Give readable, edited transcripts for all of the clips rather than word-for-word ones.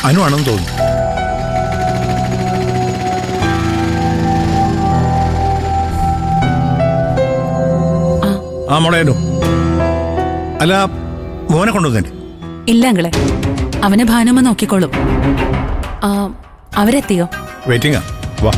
അനു ആണെന്ന് തോന്നുന്നു. ആ മോളെ അനു. അല്ല, മോനെ കൊണ്ടുവന്നേ? ഇല്ല അങ്കിളെ, അവനെ ഭാനുമ്മ നോക്കിക്കോളും. അവരെത്തിയോ? വെയിറ്റിംഗാ. വാ.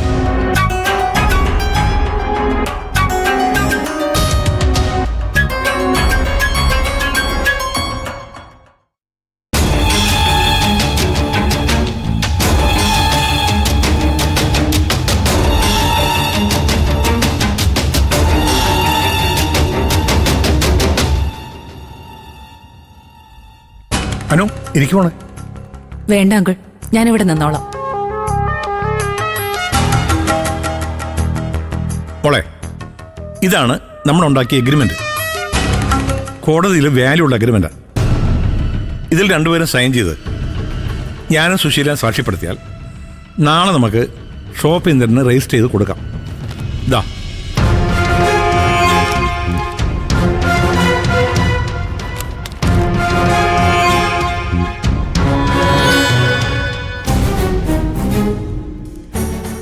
അനു, ഇരിക്കുവാണ്. വേണ്ട അങ്കിൾ, ഞാനിവിടെ നിന്നോളാം. മോളെ, ഇതാണ് നമ്മൾ ഉണ്ടാക്കിയ എഗ്രിമെന്റ്. കോടതിയിൽ വാല്യൂ ഉള്ള എഗ്രിമെന്റാണ്. ഇതിൽ രണ്ടുപേരും സൈൻ ചെയ്ത് ഞാനും സുശീല സാക്ഷ്യപ്പെടുത്തിയാൽ നാളെ നമുക്ക് ഷോപ്പ് ഇന്ദ്രന് രജിസ്റ്റർ ചെയ്ത് കൊടുക്കാം. ഇതാ.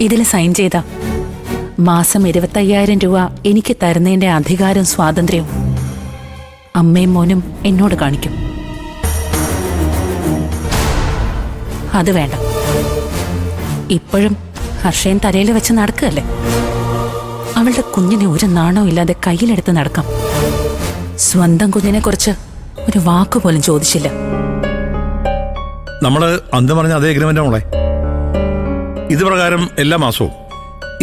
ഇതിൽ സൈൻ ചെയ്ത മാസം 25,000 രൂപ എനിക്ക് തരുന്നതിന്റെ അധികാരം സ്വാതന്ത്ര്യവും അമ്മയും മോനും എന്നോട് കാണിക്കും. അത് വേണ്ട. ഇപ്പോഴും ഹർഷയൻ തലയിൽ വെച്ച് നടക്കുകയല്ലേ. അവളുടെ കുഞ്ഞിനെ ഒരു നാണവും ഇല്ലാതെ കയ്യിലെടുത്ത് നടക്കാം. സ്വന്തം കുഞ്ഞിനെ കുറിച്ച് ഒരു വാക്കുപോലും ചോദിച്ചില്ല. നമ്മള് അന്ന് പറഞ്ഞ അതേ എഗ്രിമെന്റാ മോളെ. ഇത് പ്രകാരം എല്ലാ മാസവും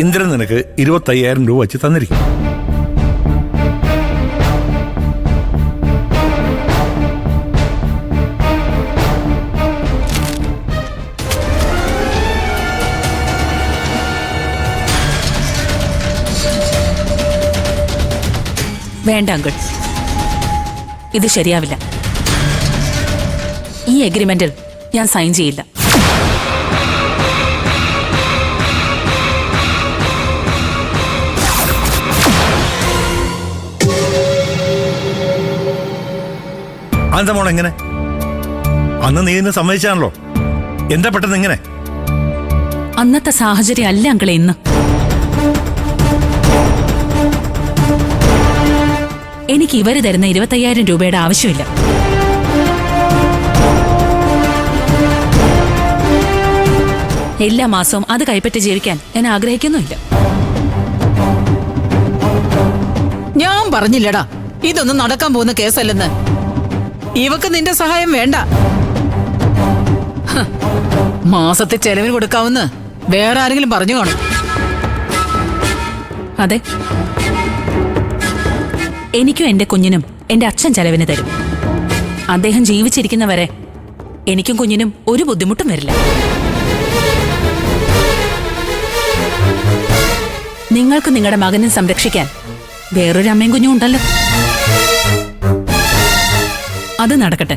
ഇന്ദ്രൻ നിനക്ക് 25,000 രൂപ വെച്ച് തന്നിരിക്കും. വേണ്ട അങ്കിൾ, ഇത് ശരിയാവില്ല. ഈ എഗ്രിമെന്റിൽ ഞാൻ സൈൻ ചെയ്യില്ല. അതെന്താ മോളെ എങ്ങനെ? അന്ന് നീ ഇന്ന് സമ്മതിച്ചാണല്ലോ. എന്താ പെട്ടെന്ന് ഇങ്ങനെ? അന്നത്തെ സാഹചര്യം അല്ല അങ്കിളെ ഇന്ന്. എനിക്ക് ഇവര് തരുന്ന 25,000 രൂപയുടെ ആവശ്യമില്ല. എല്ലാ മാസവും അത് കൈപ്പറ്റി ജീവിക്കാൻ ഞാൻ ആഗ്രഹിക്കുന്നുമില്ല. ഞാൻ പറഞ്ഞില്ലടാ, ഇതൊന്നും നടക്കാൻ പോകുന്ന കേസല്ലെന്ന്. ഇവക്ക് നിന്റെ സഹായം വേണ്ട. മാസത്തെ ചെലവിന് കൊടുക്കാവുന്ന വേറെ ആരെങ്കിലും പറഞ്ഞു കാണും. അതെ, എനിക്കും എന്റെ കുഞ്ഞിനും എന്റെ അച്ഛൻ ചെലവിന് തരും. അദ്ദേഹം ജീവിച്ചിരിക്കുന്നവരെ എനിക്കും കുഞ്ഞിനും ഒരു ബുദ്ധിമുട്ടും വരില്ല. നിങ്ങൾക്ക് നിങ്ങളുടെ മകനെ സംരക്ഷിക്കാൻ വേറൊരു അമ്മയും കുഞ്ഞും ഉണ്ടല്ലോ. അത് നടക്കട്ടെ.